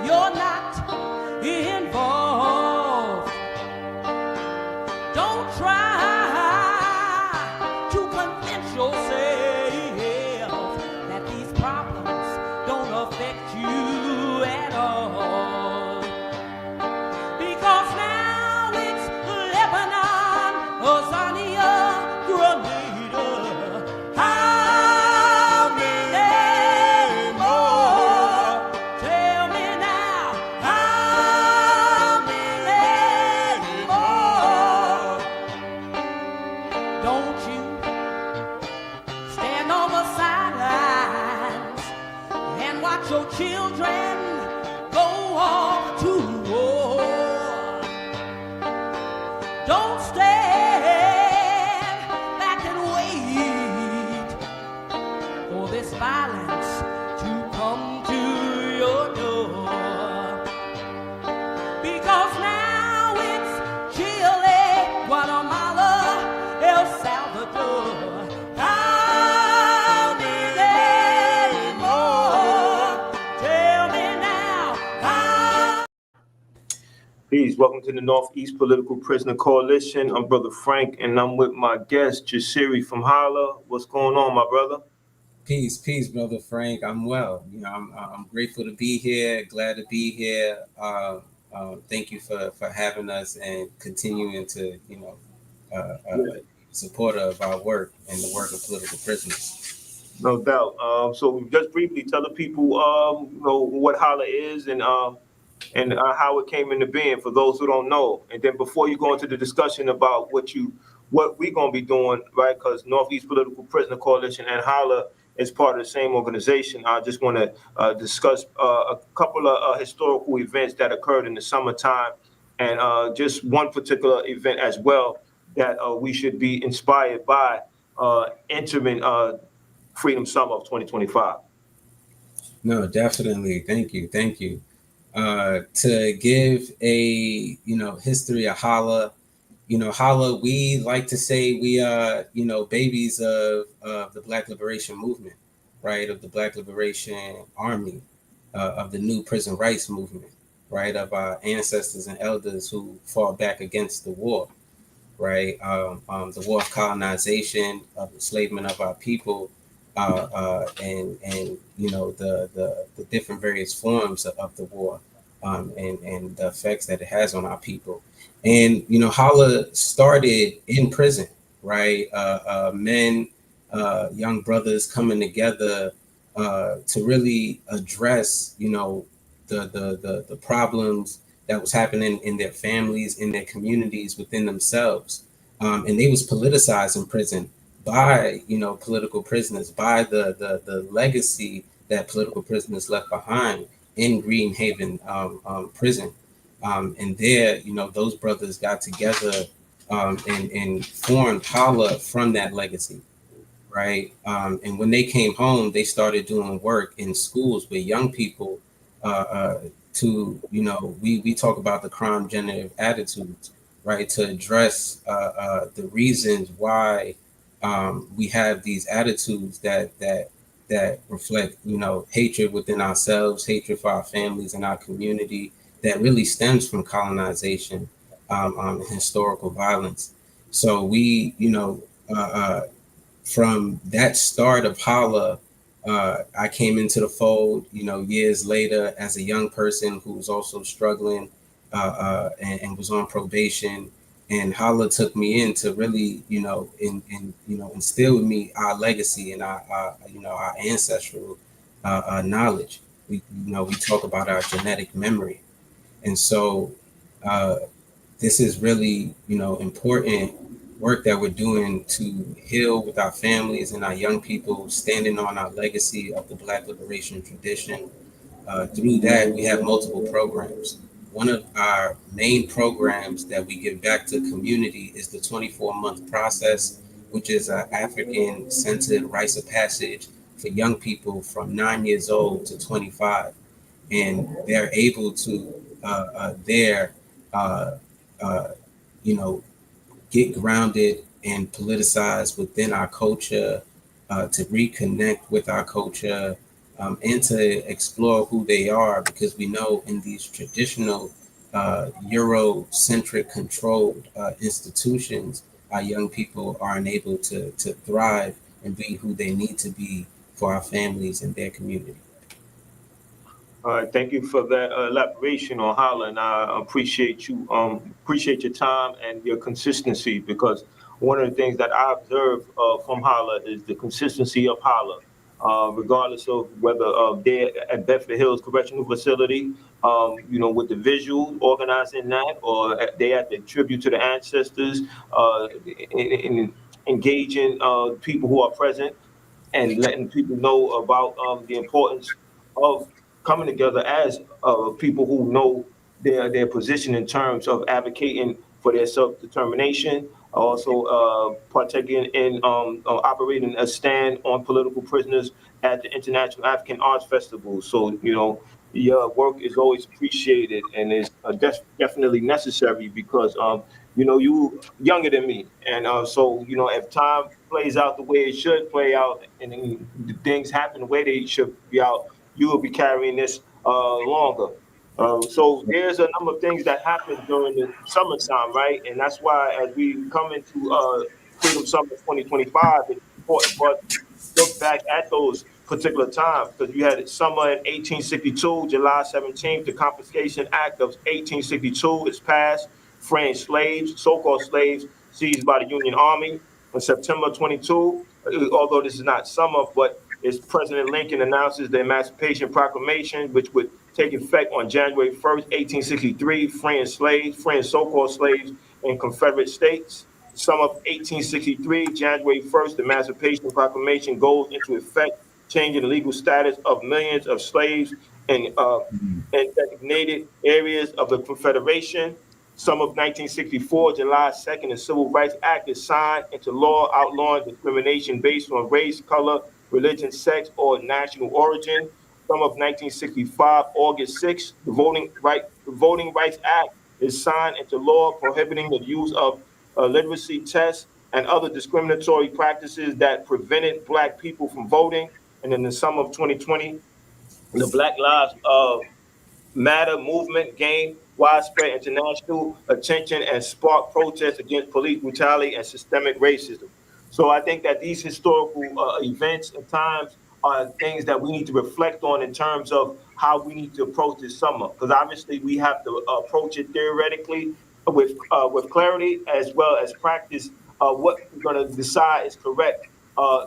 you're not involved. Don't try to convince yourself that these problems don't affect you at all. Because now it's Lebanon, Azania, Grenada. How many more? Tell me now. How many more? Don't you stand on the sidelines and watch your children go off to war. Don't stand back and wait for this violence to come to your door. Because now it's Chile, Guatemala, El Salvador. How many more? Tell me now. How? Peace. Welcome to the Northeast Political Prisoner Coalition. I'm Brother Frank, and I'm with my guest, Jasiri from Holla. What's going on, my brother? Peace, Brother Frank. I'm well. I'm grateful to be here. Glad to be here. Thank you for having us and continuing to, support of our work and the work of political prisoners. No doubt. So just briefly tell the people, what Holla is and how it came into being for those who don't know. And then before you go into the discussion about what we're going to be doing, right? Because Northeast Political Prisoner Coalition and Holla is part of the same organization. I just want to discuss a couple of historical events that occurred in the summertime, and just one particular event as well that we should be inspired by entering Freedom Summer of 2025. No, definitely. Thank you. To give a history of Holla. Holla, we like to say we are, babies of the Black Liberation Movement, right? Of the Black Liberation Army, of the new prison rights movement, right? Of our ancestors and elders who fought back against the war, right? The war of colonization, of enslavement of our people, and the different various forms of the war, and the effects that it has on our people. And, Holla started in prison, right? Men, young brothers coming together to really address, the problems that was happening in their families, in their communities, within themselves. And they was politicized in prison by, political prisoners, by the legacy that political prisoners left behind in Greenhaven prison. And there, those brothers got together and formed Holla from that legacy, right? And when they came home, they started doing work in schools with young people we talk about the crime generative attitudes, right? To address the reasons why we have these attitudes that reflect, hatred within ourselves, hatred for our families and our community, that really stems from colonization, and historical violence. So we, from that start of Holla, I came into the fold, years later as a young person who was also struggling and was on probation. And Holla took me in to really, instill with me our legacy and our ancestral knowledge. We talk about our genetic memory. And so this is really, important work that we're doing to heal with our families and our young people, standing on our legacy of the Black liberation tradition. Through that, we have multiple programs. One of our main programs that we give back to community is the 24-month process, which is an African-centered rites of passage for young people from 9 years old to 25. And they're able to get grounded and politicized within our culture, to reconnect with our culture, and to explore who they are, because we know in these traditional Eurocentric controlled institutions, our young people are unable to thrive and be who they need to be for our families and their community. All right, thank you for that elaboration on Holla, and I appreciate your time and your consistency, because one of the things that I observe from Holla is the consistency of Holla, regardless of whether they're at Bedford Hills Correctional Facility, with the visual organizing that, or they at the tribute to the ancestors, in engaging people who are present and letting people know about the importance of coming together as people who know their position in terms of advocating for their self determination, also partaking in operating a stand on political prisoners at the International African Arts Festival. So your work is always appreciated and is definitely necessary, because you younger than me, and so if time plays out the way it should play out, and then things happen the way they should be out, you will be carrying this longer. So there's a number of things that happen during the summertime, right? And that's why, as we come into Freedom Summer 2025, it's important for us to look back at those particular times, because you had summer in 1862, July 17th, the Confiscation Act of 1862 is passed, freeing slaves, so-called slaves, seized by the Union Army. On September 22, although this is not summer, but it's President Lincoln announces the Emancipation Proclamation, which would take effect on January 1st, 1863, freeing so-called slaves in Confederate states. Summer of 1863, January 1st, the Emancipation Proclamation goes into effect, changing the legal status of millions of slaves in designated areas of the Confederation. Summer of 1964, July 2nd, the Civil Rights Act is signed into law, outlawing discrimination based on race, color, religion, sex, or national origin. Summer of 1965, August 6th, the Voting Rights Act is signed into law, prohibiting the use of literacy tests and other discriminatory practices that prevented Black people from voting. And in the summer of 2020, the Black Lives Matter movement gained widespread international attention and sparked protests against police brutality and systemic racism. So I think that these historical events and times are things that we need to reflect on in terms of how we need to approach this summer. Because obviously we have to approach it theoretically with clarity, as well as practice what we're going to decide is correct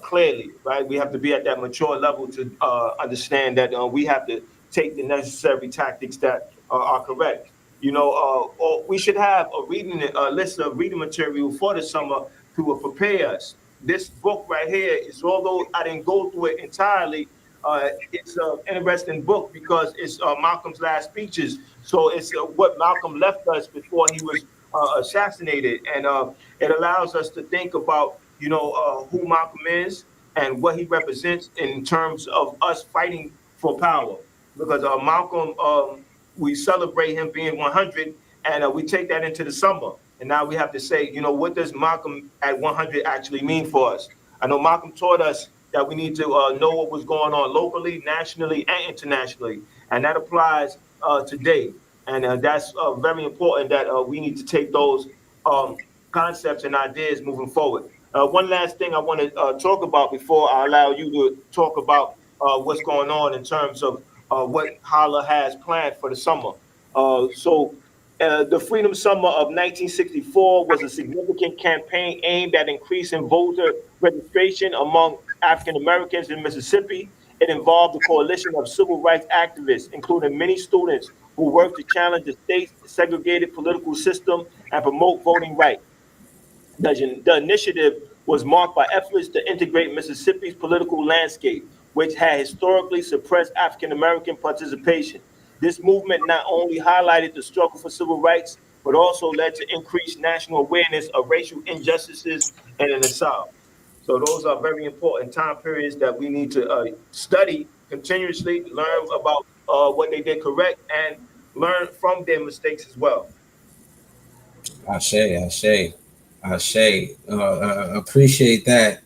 clearly, right? We have to be at that mature level to understand that we have to take the necessary tactics that are correct. Or we should have a list of reading material for the summer to prepare us. This book right here is, although I didn't go through it entirely, it's an interesting book because it's Malcolm's last speeches. So it's what Malcolm left us before he was assassinated, and it allows us to think about who Malcolm is and what he represents in terms of us fighting for power. Because Malcolm, we celebrate him being 100, and we take that into the summer. And now we have to say, what does Malcolm at 100 actually mean for us? I know Malcolm taught us that we need to know what was going on locally, nationally, and internationally. And that applies today. And that's very important that we need to take those concepts and ideas moving forward. One last thing I want to talk about before I allow you to talk about what's going on in terms of what Holla has planned for the summer. The Freedom Summer of 1964 was a significant campaign aimed at increasing voter registration among African Americans in Mississippi. It involved a coalition of civil rights activists, including many students who worked to challenge the state's segregated political system and promote voting rights. The initiative was marked by efforts to integrate Mississippi's political landscape, which had historically suppressed African American participation. This movement not only highlighted the struggle for civil rights, but also led to increased national awareness of racial injustices in the South. So those are very important time periods that we need to study continuously, learn about what they did correct, and learn from their mistakes as well. Ashe, Ashe, Ashe. Appreciate that.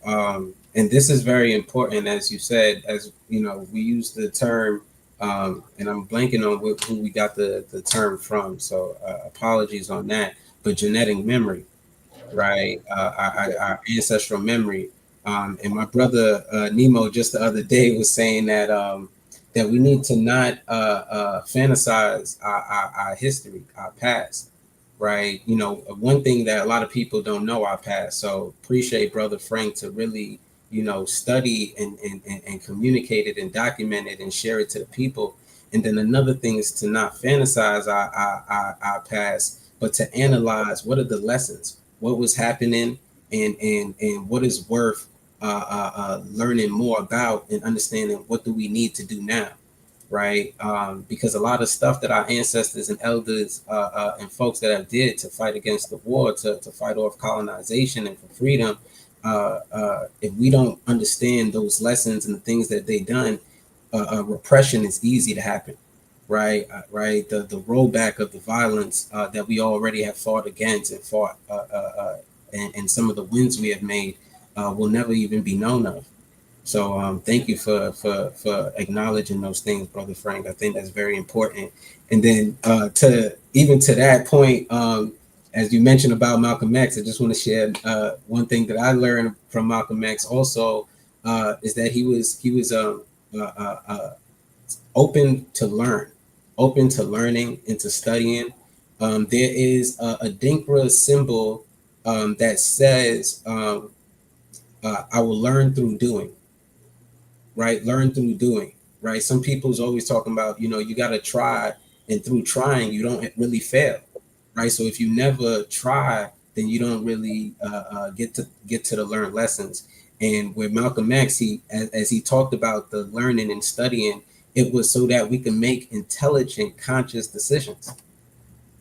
And this is very important, as you said, as we use the term, and I'm blanking on who we got the term from, so apologies on that. But genetic memory, right? Our ancestral memory. And my brother Nemo just the other day was saying that we need to not fantasize our history, our past, right? One thing that a lot of people don't know our past. So appreciate Brother Frank to really, study and communicate it and document it and share it to the people. And then another thing is to not fantasize our past, but to analyze what are the lessons, what was happening, and what is worth learning more about and understanding what do we need to do now, right? Because a lot of stuff that our ancestors and elders and folks that have did to fight against the war, to fight off colonization and for freedom, if we don't understand those lessons and the things that they done, repression is easy to happen, right? Right. The rollback of the violence that we already have fought against and fought, and some of the wins we have made will never even be known of. So thank you for acknowledging those things, Brother Frank. I think that's very important. And then to that point, as you mentioned about Malcolm X, I just want to share one thing that I learned from Malcolm X also is that he was open to learn, open to learning and to studying. There is a Dinkra symbol that says, I will learn through doing, right? Learn through doing, right? Some people's always talking about, you got to try, and through trying, you don't really fail, right? So if you never try, then you don't really get to the learned lessons. And with Malcolm X, as he talked about the learning and studying, it was so that we can make intelligent, conscious decisions.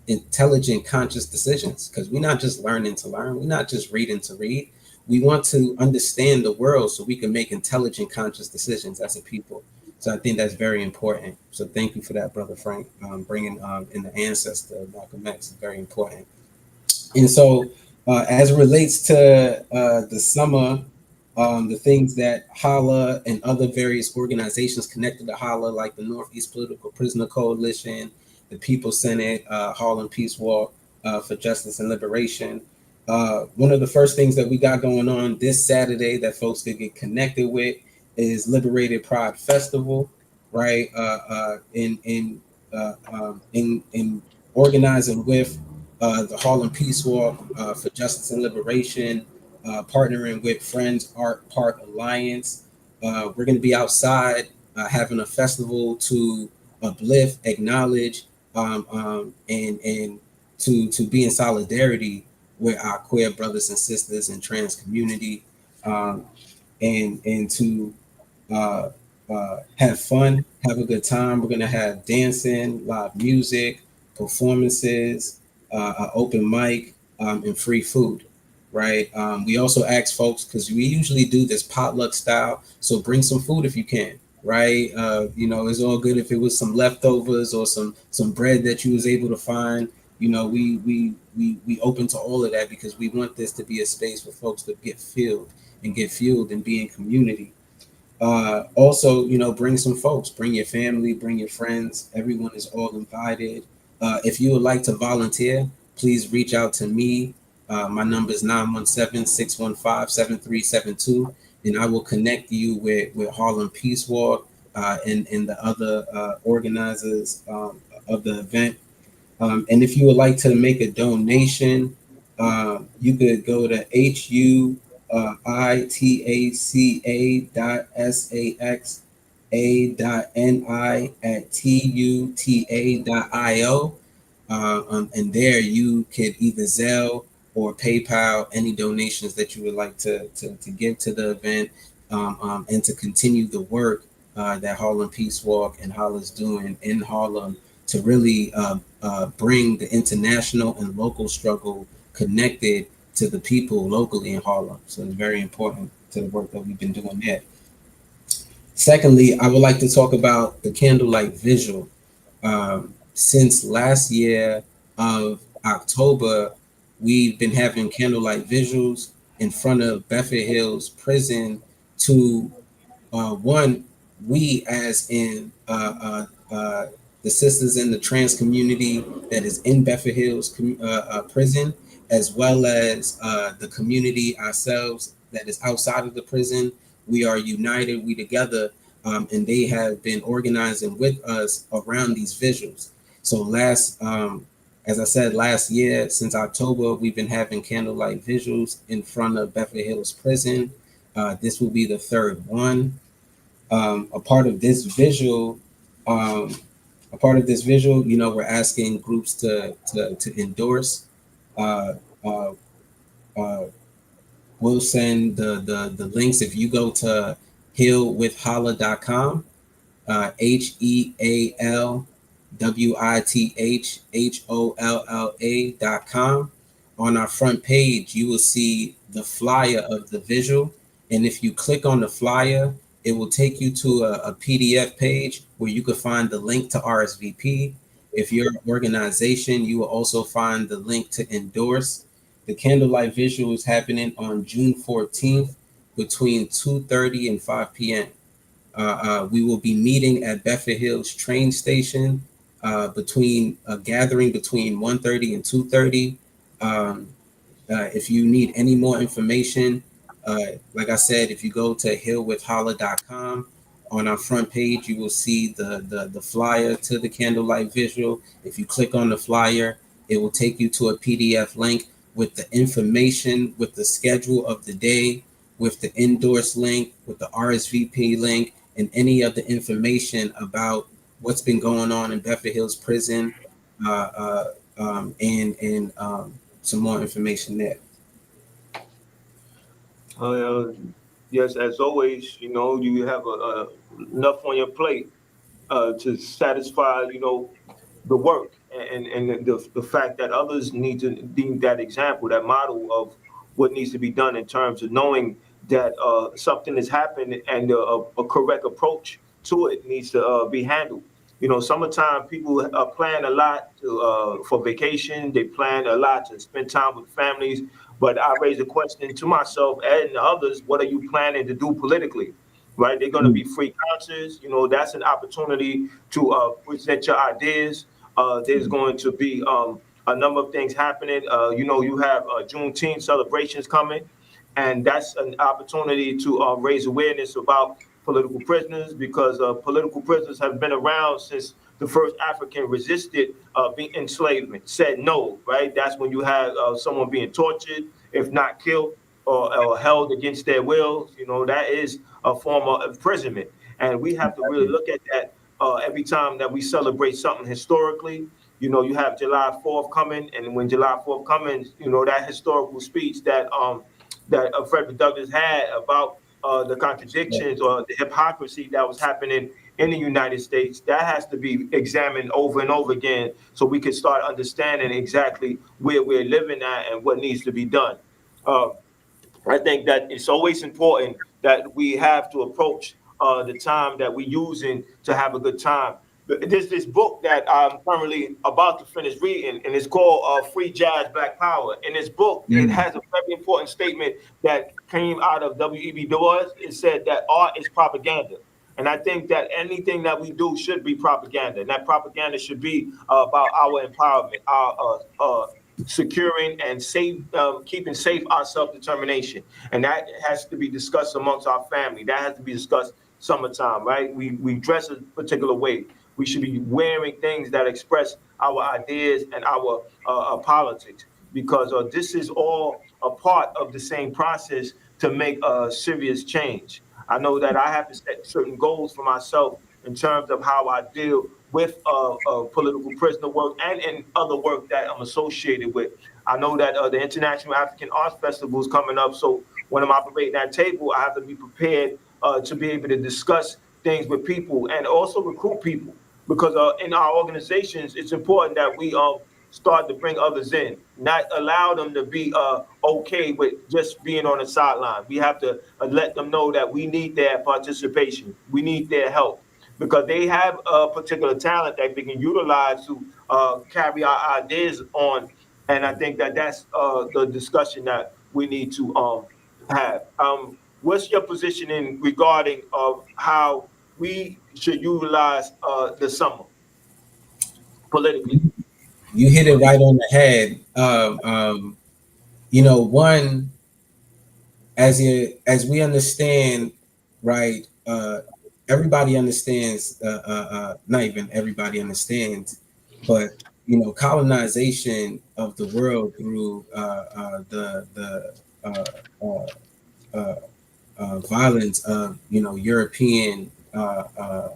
Intelligent, conscious decisions, because we're not just learning to learn. We're not just reading to read. We want to understand the world so we can make intelligent, conscious decisions as a people. So I think that's very important. So thank you for that, Brother Frank. Bringing in the ancestor Malcolm X is very important. And so, as it relates to the summer, the things that Holla and other various organizations connected to Holla, like the Northeast Political Prisoner Coalition, the People Senate, Harlem Peace Walk for Justice and Liberation. One of the first things that we got going on this Saturday that folks could get connected with is Liberated Pride Festival, right? In organizing with the Harlem Peace Walk for Justice and Liberation, partnering with Friends Art Park Alliance. We're going to be outside having a festival to uplift, acknowledge, and to be in solidarity with our queer brothers and sisters and trans community, and to have fun, have a good time. We're going to have dancing, live music, performances, open mic, and free food, right? We also ask folks, because we usually do this potluck style, so bring some food if you can, right? It's all good if it was some leftovers or some bread that you was able to find. We open to all of that because we want this to be a space for folks to get fueled and be in community. Also, bring some folks, bring your family, bring your friends. Everyone is all invited. If you would like to volunteer, please reach out to me. My number is 917-615-7372, and I will connect you with Harlem Peace Walk and the other organizers of the event. And if you would like to make a donation, you could go to huitaca.saxa.ni@tuta.io. And there you could either Zelle or PayPal any donations that you would like to give to the event, and to continue the work that Harlem Peace Walk and Holla's doing in Harlem to really bring the international and local struggle connected to the people locally in Harlem. So it's very important to the work that we've been doing there. Secondly, I would like to talk about the Candlelight Vigil. Since last year of October, we've been having candlelight vigils in front of Bedford Hills Prison to one, we as in the sisters in the trans community that is in Bedford Hills prison, as well as the community ourselves that is outside of the prison. We are united, we together, and they have been organizing with us around these visuals. So as I said, last year, since October, we've been having candlelight visuals in front of Bedford Hills Prison. This will be the third one. A part of this visual, um, we're asking groups to endorse. Uh, uh, uh, we'll send the links if you go to healwithholla.com, HEALWITHHOLLA.com. On our front page, you will see the flyer of the visual. And if you click on the flyer, it will take you to a PDF page where you can find the link to RSVP. If you're an organization, you will also find the link to endorse. The candlelight visual is happening on June 14th between 2:30 and 5 p.m. We will be meeting at Bedford Hills train station between a gathering between 1:30 and 2:30. Um, if you need any more information, like I said, if you go to healwithholla.com, on our front page, you will see the flyer to the candlelight visual. If you click on the flyer, it will take you to a PDF link with the information, with the schedule of the day, with the endorse link, with the RSVP link, and any of the information about what's been going on in Bedford Hills Prison, and some more information there. Uh, yes, as always, you have enough on your plate to satisfy, the work and the fact that others need to deem that example, that model of what needs to be done in terms of knowing that something has happened and a correct approach to it needs to be handled. Summertime people plan a lot for vacation. They plan a lot to spend time with families. But I raise a question to myself and others: what are you planning to do politically? Right? They're going to be free concerts. That's an opportunity to present your ideas. There's going to be a number of things happening. You have Juneteenth celebrations coming, and that's an opportunity to raise awareness about political prisoners because political prisoners have been around since the first African resisted being enslavement, said no, right? That's when you had someone being tortured, if not killed, or held against their wills. That is a form of imprisonment. And we have to really look at that every time that we celebrate something historically. You have July 4th coming, and when July 4th comes, that historical speech that Frederick Douglass had about the contradictions or the hypocrisy that was happening in the United States, that has to be examined over and over again so we can start understanding exactly where we're living at and what needs to be done. Uh, I think that it's always important that we have to approach the time that we're using to have a good time. There's this book that I'm currently about to finish reading, and it's called Free Jazz, Black Power. In this book, it has a very important statement that came out of W.E.B. Du Bois. It said that art is propaganda. And I think that anything that we do should be propaganda. And that propaganda should be about our empowerment, our securing and keeping safe our self-determination. And that has to be discussed amongst our family. That has to be discussed summertime, right? We dress a particular way. We should be wearing things that express our ideas and our politics because this is all a part of the same process to make a serious change. I know that I have to set certain goals for myself in terms of how I deal with political prisoner work and other work that I'm associated with. I know that the International African Arts Festival is coming up, so when I'm operating that table, I have to be prepared to be able to discuss things with people and also recruit people because in our organizations, it's important that we start to bring others in, not allow them to be okay with just being on the sideline. We have to let them know that we need their participation, we need their help because they have a particular talent that they can utilize to carry our ideas on. And I think that that's the discussion that we need to have. What's your position in regarding how we should utilize the summer politically? You hit it right on the head. One, as we understand, right? Everybody understands. Not even everybody understands, but colonization of the world through the violence of uh,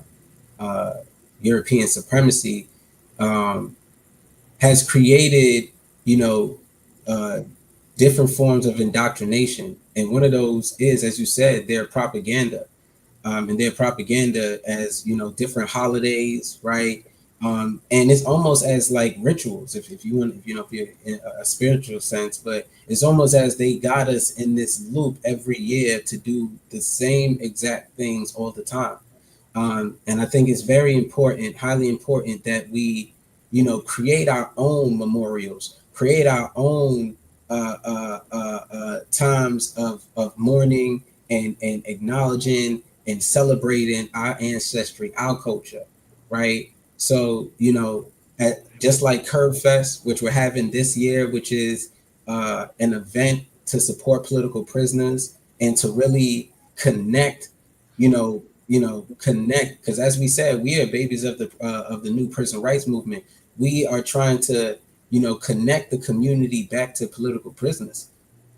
European supremacy um, has created you know uh, different forms of indoctrination, and one of those is, as you said, their propaganda, and their propaganda as different holidays, right? And it's almost as like rituals, if you want, if you're in a spiritual sense, but it's almost as they got us in this loop every year to do the same exact things all the time. And I think it's very important, highly important, that we, create our own memorials, create our own times of mourning and acknowledging and celebrating our ancestry, our culture, right? So, just like Curb Fest, which we're having this year, which is an event to support political prisoners and to really connect, connect, because as we said, we are babies of the new prison rights movement. We are trying to, connect the community back to political prisoners,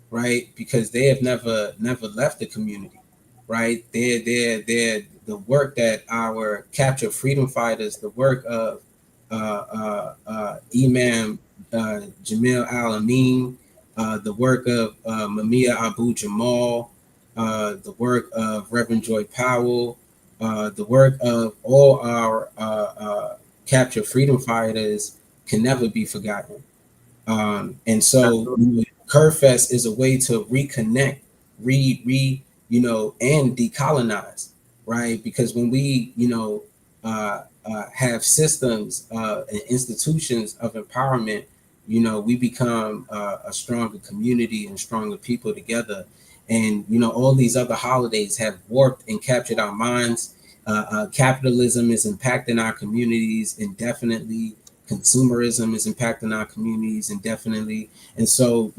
right? Because they have never left the community, right? They're the work that our captured freedom fighters, the work of Imam Jamil Al Amin, the work of Mamiya Abu Jamal, the work of Reverend Joy Powell, the work of all our captured freedom fighters can never be forgotten. And so, Curfest is a way to reconnect, and decolonize, right? Because when we, have systems and institutions of empowerment, we become a stronger community and stronger people together. And all these other holidays have warped and captured our minds. Capitalism is impacting our communities indefinitely. Consumerism is impacting our communities indefinitely. And so,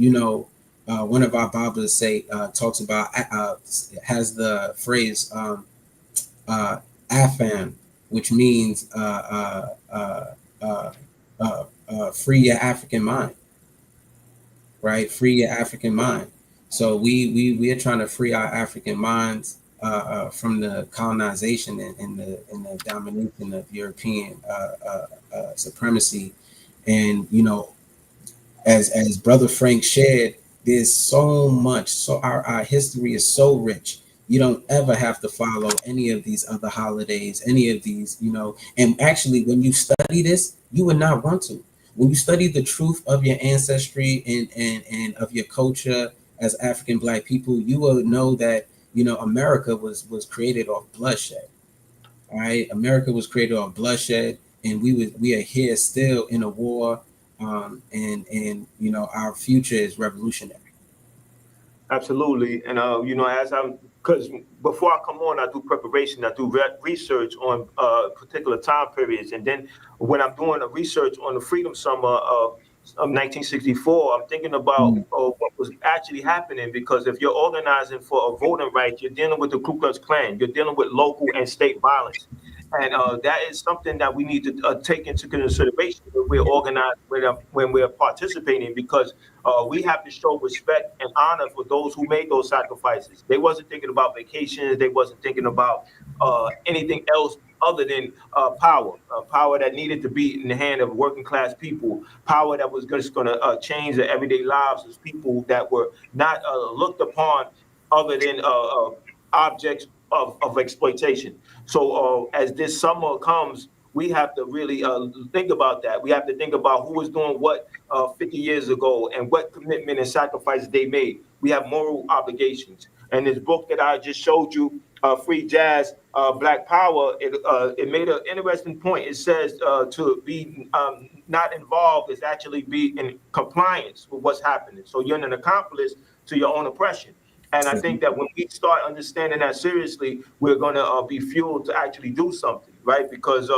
one of our Bibles talks about, has the phrase "afam," which means free your African mind, right? Free your African mind. So we are trying to free our African minds from the colonization and the domination of European supremacy. And as Brother Frank shared, there's so much. So our history is so rich. You don't ever have to follow any of these other holidays, any of these, And actually, when you study this, you would not want to. When you study the truth of your ancestry and of your culture as African Black people, you will know that America was created off bloodshed. All right, America was created off bloodshed, and we are here still in a war, and our future is revolutionary. Absolutely. And, as I'm, because before I come on, I do preparation, I do research on particular time periods. And then when I'm doing a research on the Freedom Summer of 1964, I'm thinking about what was actually happening, because if you're organizing for a voting right, you're dealing with the Ku Klux Klan, you're dealing with local and state violence. And that is something that we need to take into consideration when we're organized, when we're participating, because we have to show respect and honor for those who made those sacrifices. They wasn't thinking about vacations. They wasn't thinking about anything else other than power that needed to be in the hand of working class people, power that was just going to change the everyday lives of people that were not looked upon other than objects of exploitation. So as this summer comes, we have to really think about that. We have to think about who was doing what 50 years ago and what commitment and sacrifices they made. We have moral obligations. And this book that I just showed you, Free Jazz, Black Power, it made an interesting point. It says to be not involved is actually be in compliance with what's happening. So you're an accomplice to your own oppression. And I think that when we start understanding that seriously, we're going to be fueled to actually do something, right? Because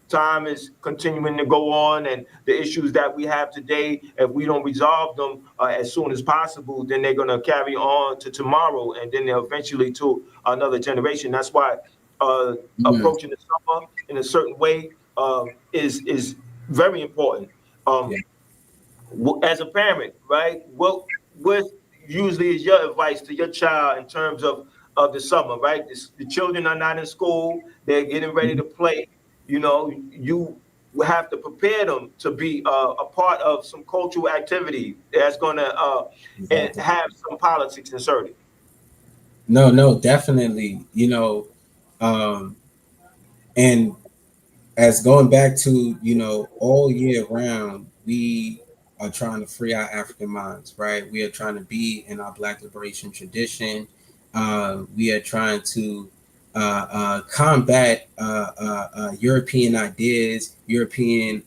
time is continuing to go on, and the issues that we have today, if we don't resolve them as soon as possible, then they're going to carry on to tomorrow, and then eventually to another generation. That's why uh, Mhm. approaching the summer in a certain way is very important. Um, Yeah. as a parent, right? What usually is your advice to your child in terms of the summer, right? The children are not in school; they're getting ready Mhm. to play. You have to prepare them to be a part of some cultural activity that's going to and Exactly. have some politics inserted. No, no, definitely. Um, and as going back to, all year round, we are trying to free our African minds, right? We are trying to be in our Black liberation tradition. We are trying to combat European ideas, European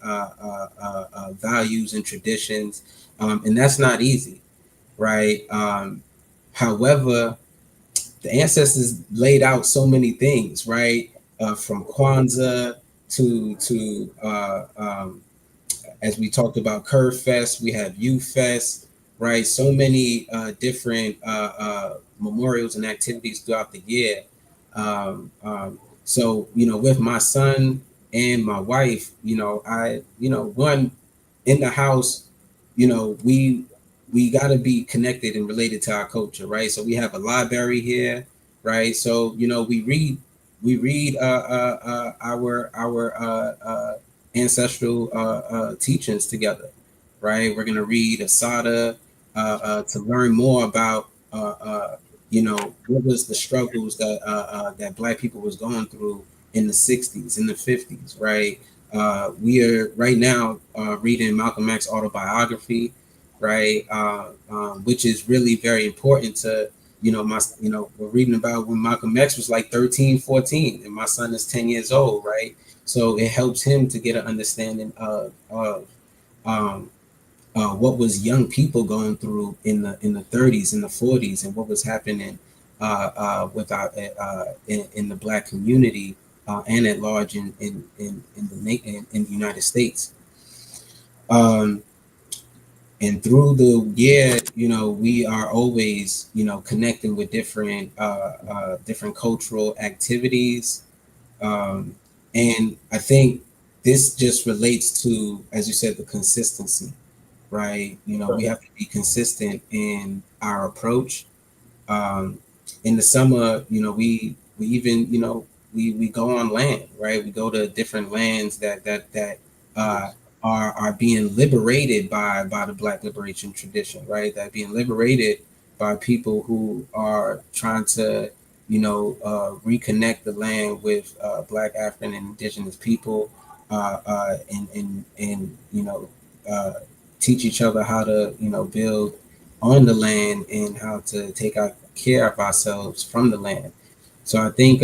values and traditions, and that's not easy, right? However, the ancestors laid out so many things, right? From Kwanzaa to as we talked about Curve Fest, we have U Fest, right? So many different memorials and activities throughout the year. So with my son and my wife, one in the house, we got to be connected and related to our culture, right? So we have a library here, right? So we read our ancestral teachings together, right? We're gonna read Asada to learn more about what was the struggles that Black people was going through in the '60s, in the '50s, right? We are right now reading Malcolm X autobiography, right? Which is really very important to we're reading about when Malcolm X was like 13, 14, and my son is 10 years old, right? So it helps him to get an understanding of um, what was young people going through in the 30s and the 40s, and what was happening with our in the Black community and at large in the United States. Um, and through the year, we are always, connecting with different cultural activities. And I think this just relates to, as you said, the consistency, right? We have to be consistent in our approach. Um, in the summer, we even we go on land, right? We go to different lands that uh, are being liberated by the Black liberation tradition, right? That being liberated by people who are trying to reconnect the land with Black, African, and Indigenous people, and uh, teach each other how to build on the land and how to take care of ourselves from the land. So I think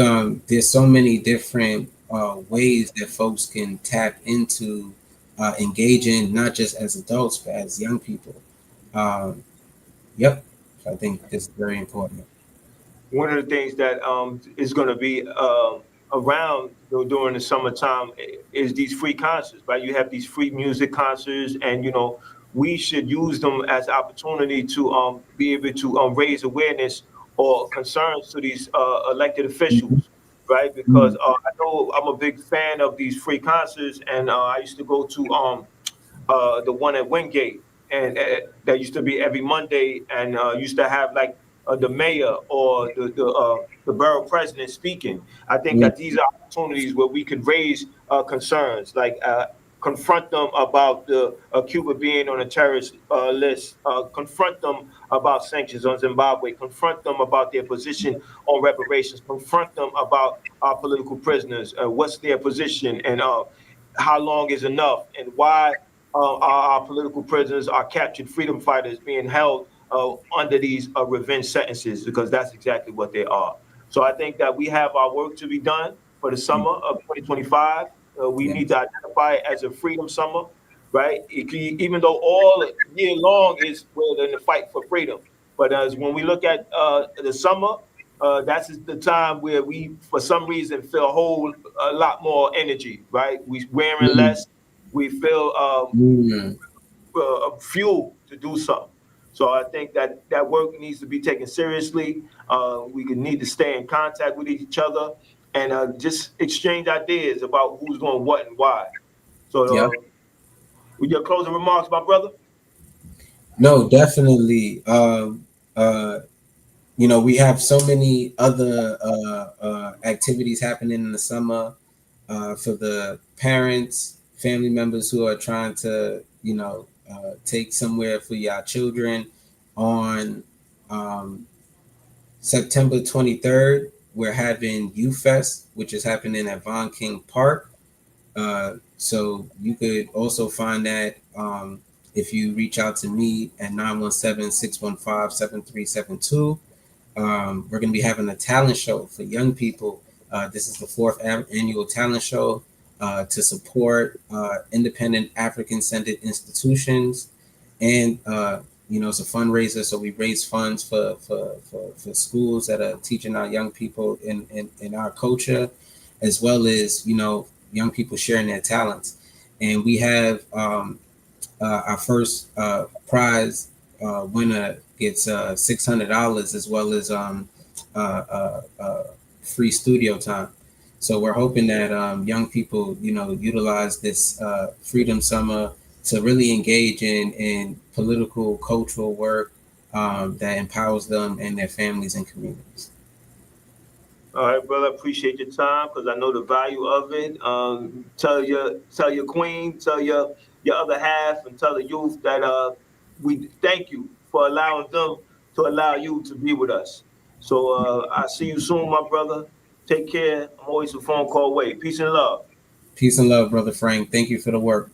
there's so many different ways that folks can tap into engaging, not just as adults but as young people. Um, yep. So I think this is very important. One of the things that is going to be around during the summertime is these free concerts, right? You have these free music concerts, and we should use them as opportunity to be able to raise awareness or concerns to these elected Mhm. officials, right? Because Mhm. I know I'm a big fan of these free concerts, and I used to go to the one at Wingate, and that used to be every Monday, and used to have like the mayor or the borough president speaking. I think Mhm. that these are opportunities where we could raise concerns, like confront them about the Cuba being on a terrorist list, confront them about sanctions on Zimbabwe, confront them about their position on reparations, confront them about our political prisoners, what's their position, and how long is enough, and why our political prisoners, our captured freedom fighters being held under these revenge sentences, because that's exactly what they are. So I think that we have our work to be done for the summer of 2025. We Yeah. need to identify it as a freedom summer, right? Even though all year long is we're in the fight for freedom, But as when we look at the summer, that's the time where we, for some reason, feel a lot more energy, right? We wearing Mm, less, we feel mm. fuel to do something. So I think that that work needs to be taken seriously. We need to stay in contact with each other and just exchange ideas about who's doing what and why. Yep. So, with your closing remarks, my brother. No, definitely. Uh, we have so many other activities happening in the summer for the parents, family members who are trying to, take somewhere for your children. On September 23rd, we're having Youth Fest, which is happening at Von King Park. So you could also find that if you reach out to me at 917-615-7372. We're going to be having a talent show for young people. This is the fourth annual talent show to support independent African-centered institutions, and it's a fundraiser. So we raise funds for schools that are teaching our young people in our culture, as well as young people sharing their talents. And we have our first prize winner gets $600, as well as uh, free studio time. So we're hoping that young people, utilize this Freedom Summer to really engage in political, cultural work that empowers them and their families and communities. All right, brother. Appreciate your time because I know the value of it. Tell your queen, tell your other half, and tell the youth that we thank you for allowing them to allow you to be with us. So I see you soon, my brother. Take care. I'm always a phone call away. Peace and love. Peace and love, Brother Frank. Thank you for the work.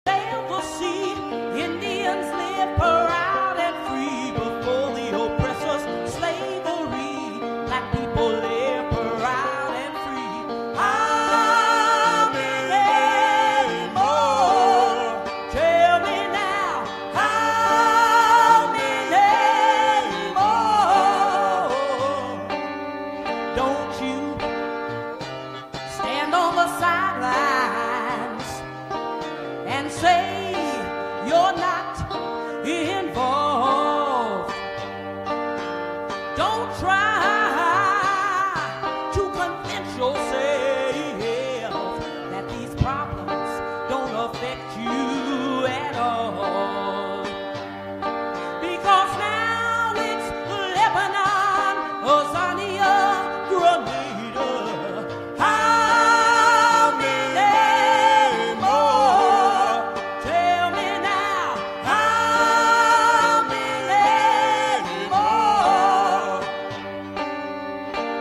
Never see Indians live proud and free before the oppressor's slavery. Black people live proud and free. How many more? Tell me now. How many more? Don't you stand on the sidelines and say you're not involved. Don't try to convince yourself that these problems don't affect you at all. Because now it's Lebanon, Azania, Grenada. How many more? Tell me now. How many more?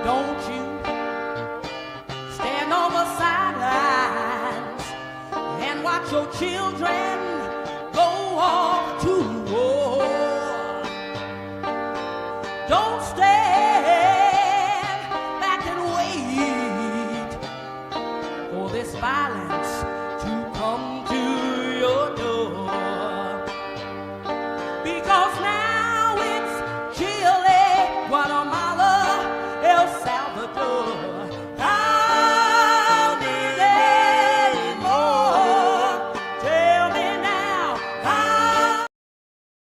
Don't you stand on the sidelines and watch your children go off to war. Don't stand back and wait for this violence to come to your door. Because now it's Chile, Guatemala, El Salvador.